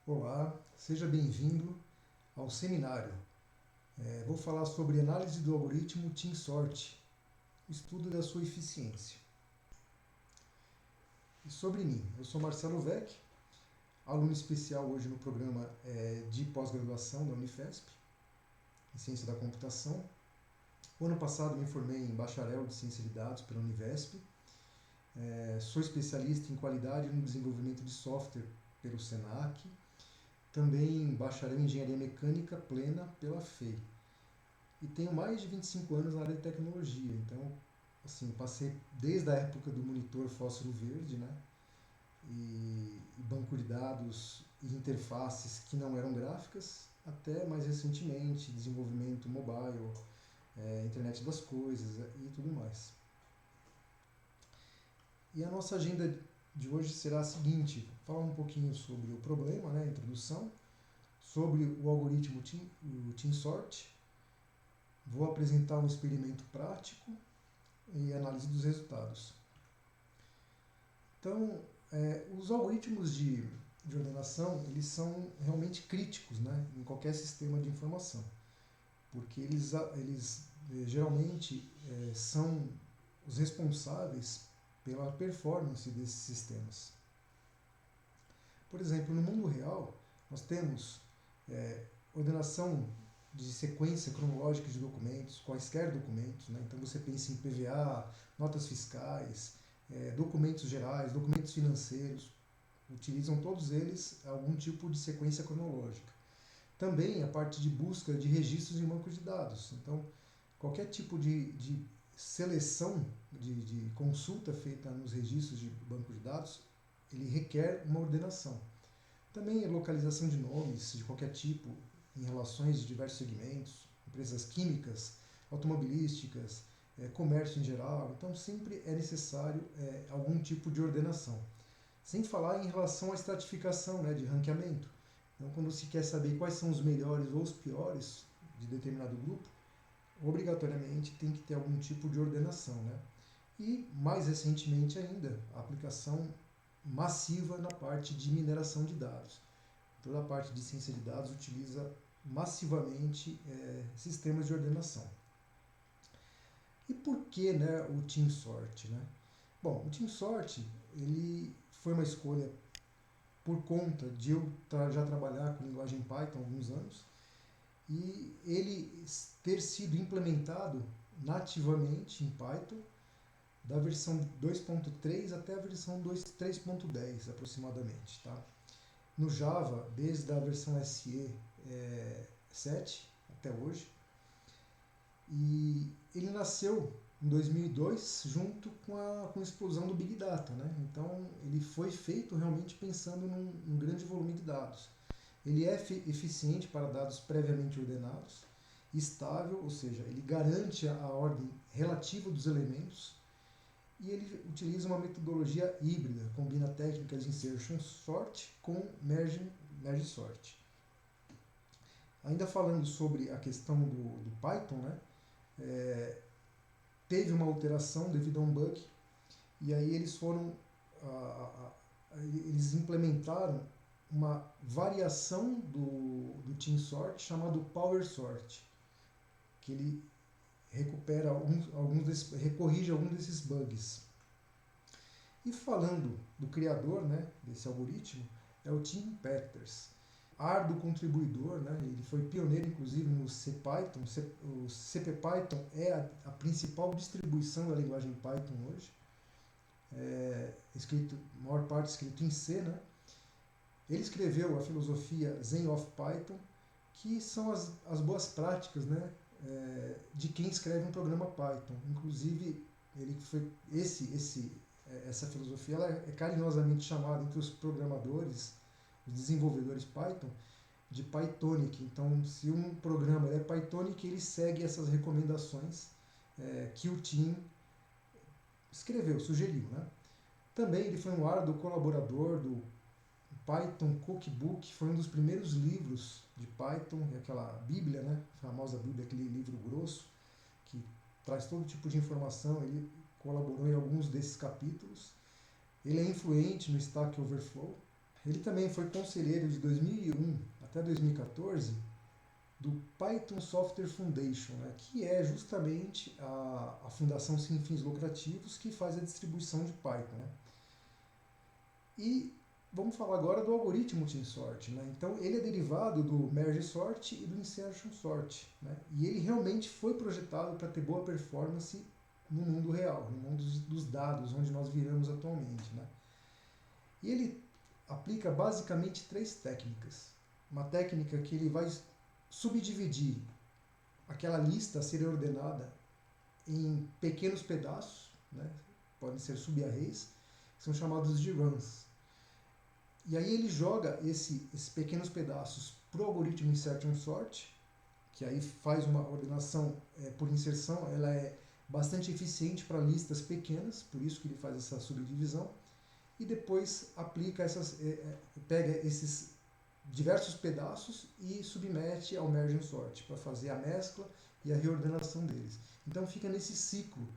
Olá, seja bem-vindo ao seminário. Vou falar sobre análise do algoritmo TeamSort, estudo da sua eficiência. E sobre mim, eu sou Marcelo Vec, aluno especial hoje no programa de pós-graduação da Unifesp, em Ciência da Computação. O ano passado me formei em bacharel de Ciência de Dados pela Univesp. Sou especialista em qualidade no desenvolvimento de software pelo SENAC. Também bacharel em Engenharia Mecânica Plena pela FEI. E tenho mais de 25 anos na área de tecnologia, então, assim, passei desde a época do monitor fósforo verde, né, e banco de dados e interfaces que não eram gráficas, até mais recentemente, desenvolvimento mobile, internet das coisas e tudo mais. E a nossa agenda de hoje será a seguinte: falar um pouquinho sobre o problema, né, a introdução, sobre o algoritmo TeamSort. Vou apresentar um experimento prático e análise dos resultados. Então, os algoritmos de ordenação, eles são realmente críticos, né, em qualquer sistema de informação, porque eles geralmente são os responsáveis pela performance desses sistemas. Por exemplo, no mundo real, nós temos ordenação de sequência cronológica de documentos, quaisquer documentos, né? Então você pensa em PVA, notas fiscais, documentos gerais, documentos financeiros, utilizam todos eles algum tipo de sequência cronológica. Também a parte de busca de registros em banco de dados. Então, qualquer tipo de seleção, de consulta feita nos registros de banco de dados, ele requer uma ordenação. Também a localização de nomes de qualquer tipo, em relações de diversos segmentos, empresas químicas, automobilísticas, comércio em geral. Então sempre é necessário algum tipo de ordenação. Sem falar em relação à estratificação, né, de ranqueamento. Então quando se quer saber quais são os melhores ou os piores de determinado grupo, obrigatoriamente tem que ter algum tipo de ordenação, né? E mais recentemente ainda, a aplicação massiva na parte de mineração de dados. Toda a parte de ciência de dados utiliza massivamente sistemas de ordenação. E por que, né, o TeamSort, né? Bom, o TeamSort ele foi uma escolha por conta de eu já trabalhar com linguagem Python há alguns anos e ele ter sido implementado nativamente em Python da versão 2.3 até a versão 3.10 aproximadamente, tá? No Java, desde a versão SE 7 até hoje. E ele nasceu em 2002 junto com a explosão do Big Data, né? Então ele foi feito realmente pensando num grande volume de dados. Ele é eficiente para dados previamente ordenados, estável, ou seja, ele garante a ordem relativa dos elementos, e ele utiliza uma metodologia híbrida, combina técnicas de insertion sort com merge sort. Ainda falando sobre a questão do Python, né, teve uma alteração devido a um bug, e aí eles eles implementaram uma variação do TeamSort chamado PowerSort, que ele recupera corrige alguns desses bugs. E falando do criador, né, desse algoritmo, é o Tim Peters. Árduo contribuidor, né, ele foi pioneiro inclusive no CPython. O CPython é a principal distribuição da linguagem Python hoje. A maior parte escrito em C, né? Ele escreveu a filosofia Zen of Python, que são as boas práticas, né, de quem escreve um programa Python. Inclusive, essa filosofia ela é carinhosamente chamada entre os programadores, os desenvolvedores Python, de Pythonic. Então, se um programa é Pythonic, ele segue essas recomendações que o Tim escreveu, sugeriu, né? Também ele foi um árduo colaborador do Python Cookbook, foi um dos primeiros livros de Python, aquela Bíblia, né? A famosa Bíblia, aquele livro grosso, que traz todo tipo de informação. Ele colaborou em alguns desses capítulos. Ele é influente no Stack Overflow, Ele também foi conselheiro de 2001 até 2014 do Python Software Foundation, né, que é justamente a fundação sem fins lucrativos que faz a distribuição de Python. Né. E vamos falar agora do algoritmo Team Sort. Né. Então, ele é derivado do Merge Sort e do Insertion Sort. Né, e ele realmente foi projetado para ter boa performance no mundo real, no mundo dos dados, onde nós vivemos atualmente. Né. E ele aplica basicamente 3 técnicas. Uma técnica que ele vai subdividir aquela lista a ser ordenada em pequenos pedaços, né? Podem ser subarrays, que são chamados de runs. E aí ele joga esses pequenos pedaços para o algoritmo Insertion Sort, que aí faz uma ordenação por inserção, ela é bastante eficiente para listas pequenas, por isso que ele faz essa subdivisão, e depois aplica pega esses diversos pedaços e submete ao Merge Sort para fazer a mescla e a reordenação deles. Então fica nesse ciclo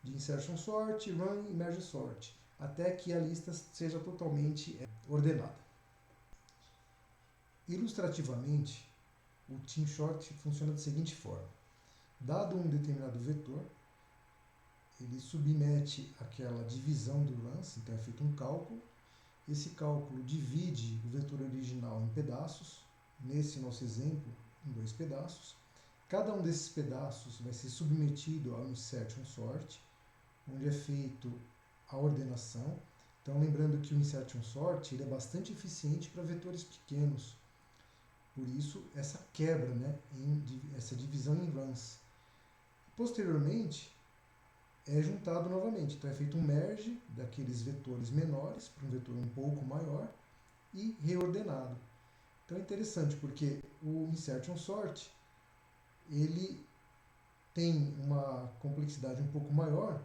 de Insertion Sort, Run e Merge Sort, até que a lista seja totalmente ordenada. Ilustrativamente, o Team Sort funciona da seguinte forma. Dado um determinado vetor, ele submete aquela divisão do runs, então é feito um cálculo. Esse cálculo divide o vetor original em pedaços, nesse nosso exemplo, em 2 pedaços. Cada um desses pedaços vai ser submetido ao Insertion Sort, onde é feito a ordenação. Então, lembrando que o Insertion Sort ele é bastante eficiente para vetores pequenos. Por isso, essa quebra, né, essa divisão em runs. Posteriormente, é juntado novamente. Então é feito um merge daqueles vetores menores para um vetor um pouco maior e reordenado. Então é interessante porque o Insertion Sort ele tem uma complexidade um pouco maior,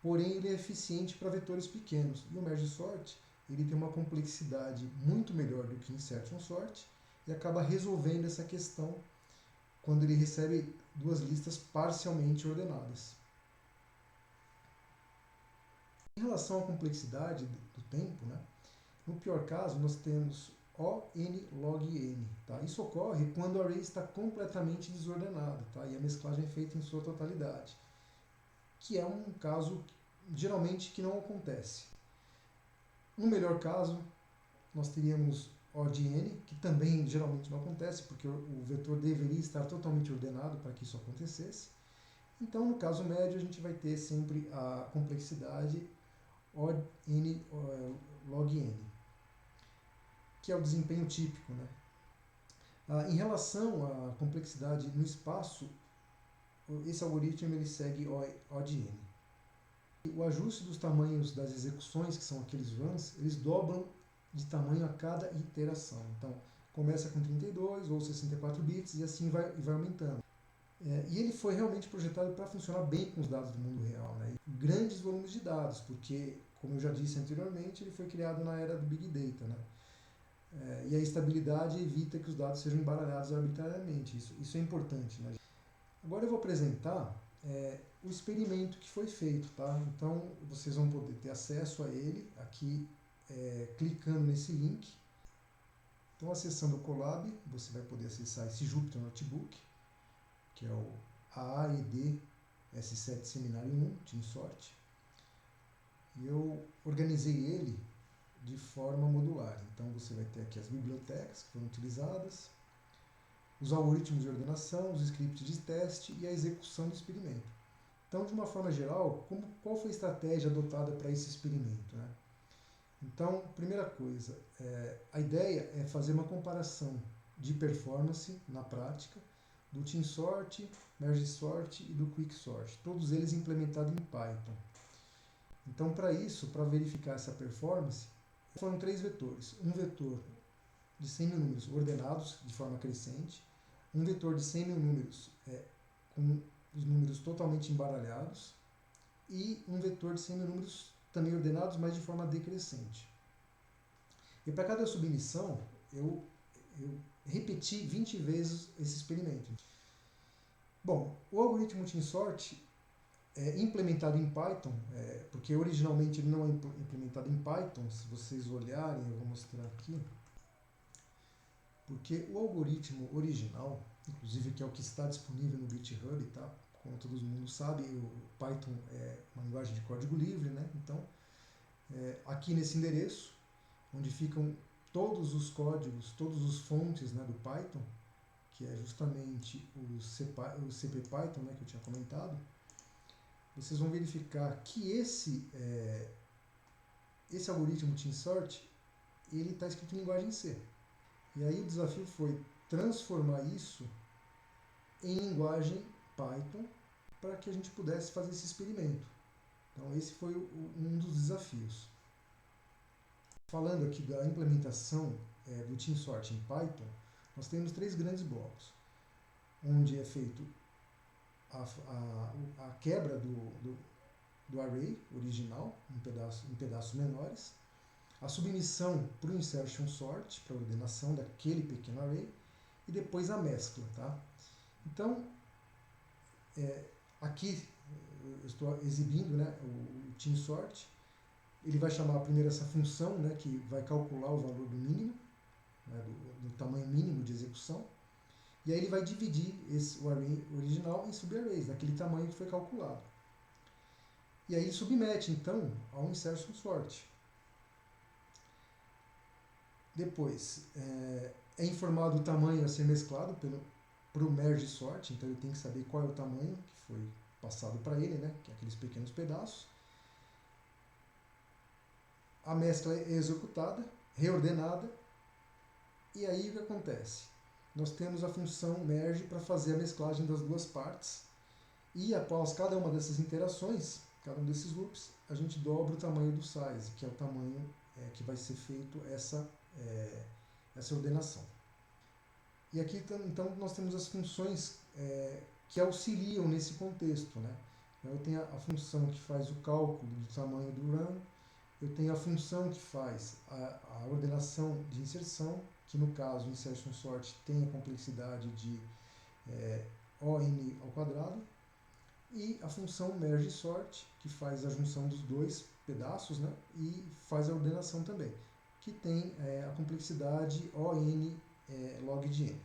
porém ele é eficiente para vetores pequenos. E o Merge Sort ele tem uma complexidade muito melhor do que o Insertion Sort e acaba resolvendo essa questão quando ele recebe 2 listas parcialmente ordenadas. Em relação à complexidade do tempo, né, no pior caso, nós temos O n log n. Tá? Isso ocorre quando o array está completamente desordenado, tá? E a mesclagem é feita em sua totalidade, que é um caso geralmente que não acontece. No melhor caso, nós teríamos O de n, que também geralmente não acontece, porque o vetor deveria estar totalmente ordenado para que isso acontecesse. Então, no caso médio, a gente vai ter sempre a complexidade O n log n, que é o desempenho típico. Né? Em relação à complexidade no espaço, esse algoritmo ele segue O de n. O ajuste dos tamanhos das execuções, que são aqueles runs, eles dobram de tamanho a cada iteração. Então, começa com 32 ou 64 bits e assim vai aumentando. E ele foi realmente projetado para funcionar bem com os dados do mundo real. Né? Grandes volumes de dados, porque, como eu já disse anteriormente, ele foi criado na era do Big Data. Né? E a estabilidade evita que os dados sejam embaralhados arbitrariamente. Isso é importante. Né? Agora eu vou apresentar o experimento que foi feito. Tá? Então, vocês vão poder ter acesso a ele aqui, clicando nesse link. Então, acessando o Colab, você vai poder acessar esse Jupyter Notebook, que é o AAED S7 Seminário 1, Team Sort. E eu organizei ele de forma modular. Então você vai ter aqui as bibliotecas que foram utilizadas, os algoritmos de ordenação, os scripts de teste e a execução do experimento. Então, de uma forma geral, qual foi a estratégia adotada para esse experimento? Né? Então, primeira coisa, a ideia é fazer uma comparação de performance na prática do Team Sort, Merge Sort e do Quick Sort, todos eles implementados em Python. Então, para isso, para verificar essa performance, foram 3 vetores. Um vetor de 100.000 números ordenados de forma crescente, um vetor de 100.000 números com os números totalmente embaralhados e um vetor de 100.000 números também ordenados, mas de forma decrescente. E para cada submissão, eu repeti 20 vezes esse experimento. Bom, o algoritmo Team Sort implementado em Python, porque originalmente ele não é implementado em Python, se vocês olharem, eu vou mostrar aqui, porque o algoritmo original, inclusive que é o que está disponível no GitHub, tá? Como todo mundo sabe, o Python é uma linguagem de código livre, né? Então, aqui nesse endereço, onde ficam todos os códigos, todos os fontes, né, do Python, que é justamente o CPython, né, que eu tinha comentado, vocês vão verificar que esse algoritmo TeamSort, ele está escrito em linguagem C. E aí o desafio foi transformar isso em linguagem Python para que a gente pudesse fazer esse experimento. Então esse foi um dos desafios. Falando aqui da implementação do TeamSort em Python, nós temos 3 grandes blocos, onde é feito a quebra do array original em pedaços menores, a submissão para o insertion sort, para a ordenação daquele pequeno array, e depois a mescla. Tá? Então, aqui eu estou exibindo, né, o TeamSort. Ele vai chamar primeiro essa função, né, que vai calcular o valor do mínimo, né, do tamanho mínimo de execução, e aí ele vai dividir o array original em subarrays, daquele tamanho que foi calculado. E aí ele submete, então, ao insertion sort. Depois, é informado o tamanho a ser mesclado para o merge sort, então ele tem que saber qual é o tamanho que foi passado para ele, né, que é aqueles pequenos pedaços. A mescla é executada, reordenada, e aí o que acontece? Nós temos a função merge para fazer a mesclagem das duas partes, e após cada uma dessas interações, cada um desses loops, a gente dobra o tamanho do size, que é o tamanho que vai ser feito essa ordenação. E aqui, então, nós temos as funções que auxiliam nesse contexto, né? Eu tenho a função que faz o cálculo do tamanho do run, eu tenho a função que faz a ordenação de inserção, que no caso, o insertion sort tem a complexidade de ON ao quadrado, e a função merge sort, que faz a junção dos dois pedaços, né, e faz a ordenação também, que tem a complexidade ON log de n.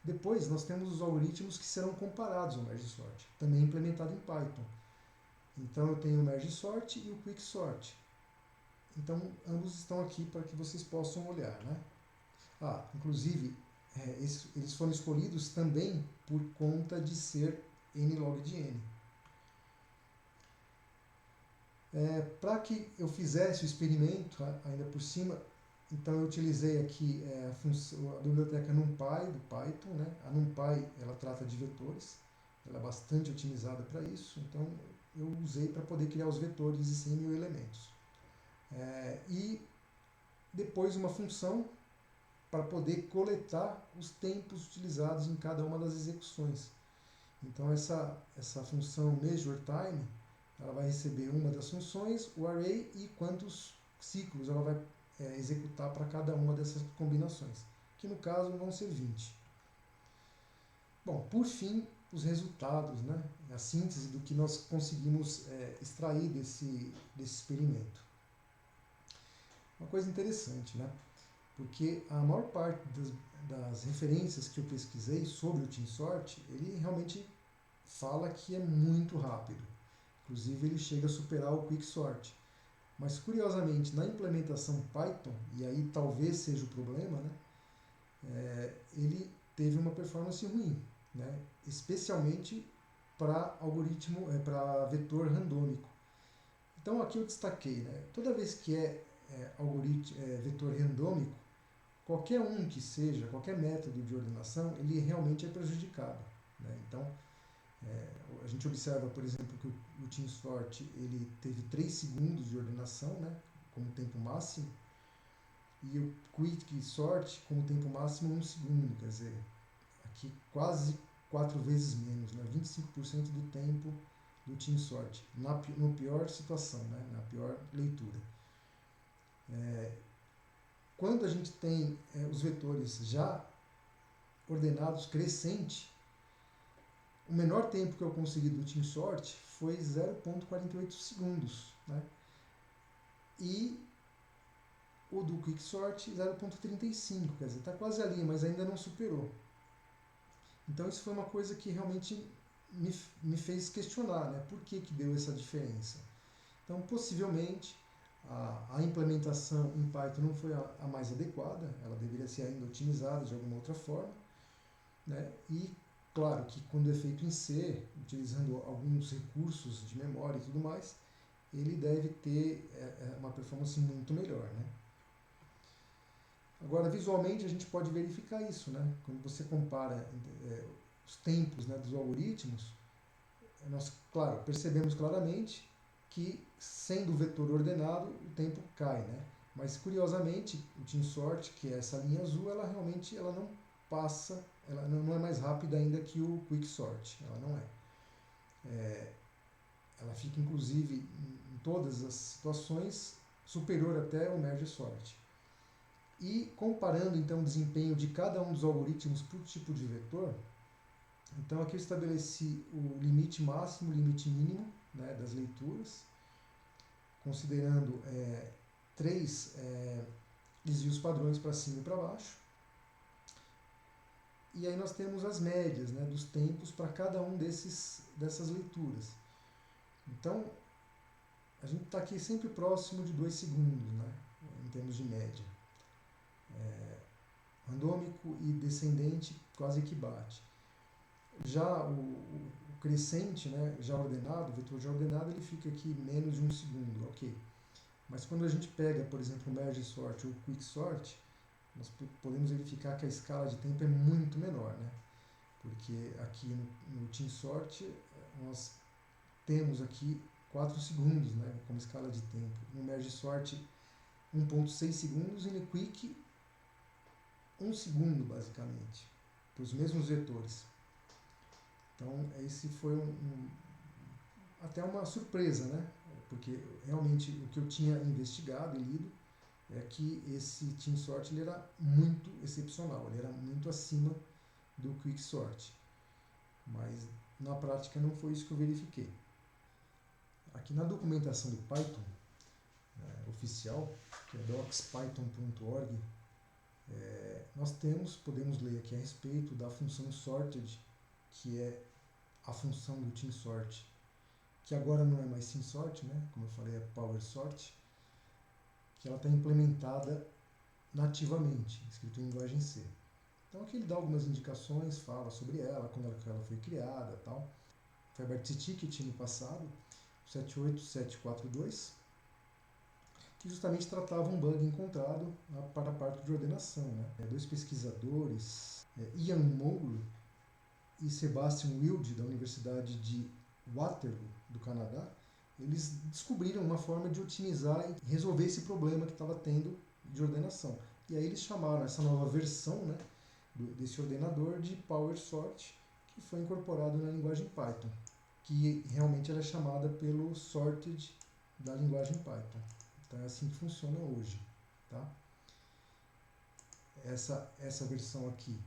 Depois, nós temos os algoritmos que serão comparados ao merge sort, também implementado em Python. Então, eu tenho o merge sort e o quick sort. Então, ambos estão aqui para que vocês possam olhar, né? Inclusive, eles foram escolhidos também por conta de ser n log de n. Para que eu fizesse o experimento ainda por cima, então eu utilizei aqui a biblioteca NumPy do Python, né? A NumPy, ela trata de vetores, ela é bastante otimizada para isso, então eu usei para poder criar os vetores de 100 mil elementos. E depois uma função para poder coletar os tempos utilizados em cada uma das execuções. Então essa função measureTime, ela vai receber uma das funções, o array, e quantos ciclos ela vai executar para cada uma dessas combinações, que no caso vão ser 20. Bom, por fim, os resultados, né? A síntese do que nós conseguimos extrair desse experimento. Uma coisa interessante, né? Porque a maior parte das referências que eu pesquisei sobre o TeamSort, ele realmente fala que é muito rápido. Inclusive, ele chega a superar o QuickSort. Mas, curiosamente, na implementação Python, e aí talvez seja o problema, né, ele teve uma performance ruim, né, especialmente para para vetor randômico. Então, aqui eu destaquei, né, toda vez que vetor randômico, qualquer um que seja, qualquer método de ordenação, ele realmente é prejudicado, né? Então, a gente observa, por exemplo, que o TeamSort ele teve 3 segundos de ordenação, né, como tempo máximo, e o QuickSort como tempo máximo 1 segundo, quer dizer, aqui quase 4 vezes menos, né, 25% do tempo do TeamSort, na pior situação, né, na pior leitura. Quando a gente tem os vetores já ordenados crescente, O menor tempo que eu consegui do TeamSort foi 0,48 segundos, né? E o do QuickSort 0,35, quer dizer, está quase ali, mas ainda não superou. Então isso foi uma coisa que realmente me fez questionar, né? Por que deu essa diferença? Então, possivelmente, a implementação em Python não foi a mais adequada, ela deveria ser ainda otimizada de alguma outra forma, né? E, claro, que quando é feito em C, utilizando alguns recursos de memória e tudo mais, ele deve ter uma performance muito melhor, né? Agora, visualmente, a gente pode verificar isso, né? Quando você compara os tempos, né, dos algoritmos, nós, claro, percebemos claramente que, sendo o vetor ordenado, o tempo cai, né? Mas, curiosamente, o TeamSort, que é essa linha azul, ela realmente não passa, ela não é mais rápida ainda que o QuickSort, ela não é. Ela fica, inclusive, em todas as situações, superior até o MergeSort. E comparando então o desempenho de cada um dos algoritmos por tipo de vetor, então aqui eu estabeleci o limite máximo, o limite mínimo, né, das leituras, considerando três desvios padrões para cima e para baixo. E aí nós temos as médias, né, dos tempos para cada um dessas leituras. Então, a gente está aqui sempre próximo de 2 segundos, né, em termos de média. Randômico e descendente quase que bate. Já o crescente, né, já ordenado, o vetor já ordenado, ele fica aqui menos de 1 segundo, ok. Mas quando a gente pega, por exemplo, o MergeSort ou o QuickSort, nós podemos verificar que a escala de tempo é muito menor, né? Porque aqui no TeamSort nós temos aqui 4 segundos, né, como escala de tempo. No MergeSort 1,6 segundos e no Quick 1 segundo, basicamente, para os mesmos vetores. Então, esse foi até uma surpresa, né? Porque realmente o que eu tinha investigado e lido é que esse TeamSort ele era muito excepcional, ele era muito acima do QuickSort. Mas na prática não foi isso que eu verifiquei. Aqui na documentação do Python oficial, que é docspython.org, nós podemos ler aqui a respeito da função sorted, que é a função do TeamSort, que agora não é mais TeamSort, né? Como eu falei, é PowerSort, que ela está implementada nativamente, escrito em linguagem C. Então aqui ele dá algumas indicações, fala sobre ela, quando ela foi criada e tal. Foi aberto esse ticket no passado, 78742, que justamente tratava um bug encontrado para a parte de ordenação, né? Dois pesquisadores, Ian Moore e Sebastian Wilde, da Universidade de Waterloo, do Canadá, eles descobriram uma forma de otimizar e resolver esse problema que estava tendo de ordenação. E aí eles chamaram essa nova versão, né, desse ordenador de PowerSort, que foi incorporado na linguagem Python, que realmente ela é chamada pelo sorted da linguagem Python. Então é assim que funciona hoje, tá? Essa versão aqui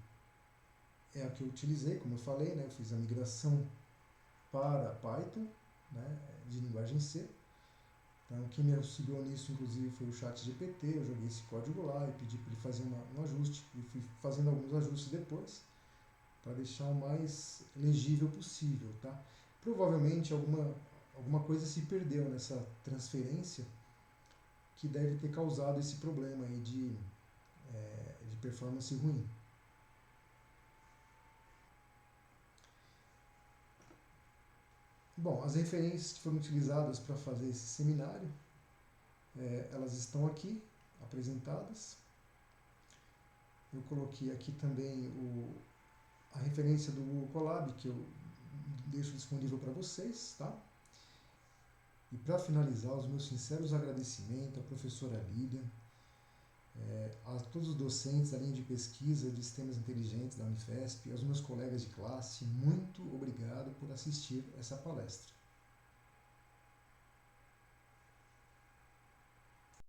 é a que eu utilizei, como eu falei, né? Eu fiz a migração para Python, né, de linguagem C. Então, quem me auxiliou nisso, inclusive, foi o ChatGPT. Eu joguei esse código lá e pedi para ele fazer um ajuste. E fui fazendo alguns ajustes depois, para deixar o mais legível possível, tá? Provavelmente alguma coisa se perdeu nessa transferência, que deve ter causado esse problema aí de performance ruim. Bom, as referências que foram utilizadas para fazer esse seminário, elas estão aqui apresentadas. Eu coloquei aqui também a referência do Google Colab, que eu deixo disponível para vocês, tá? E para finalizar, os meus sinceros agradecimentos à professora Lilian, a todos os docentes da linha de pesquisa de sistemas inteligentes da Unifesp, aos meus colegas de classe, muito obrigado por assistir essa palestra.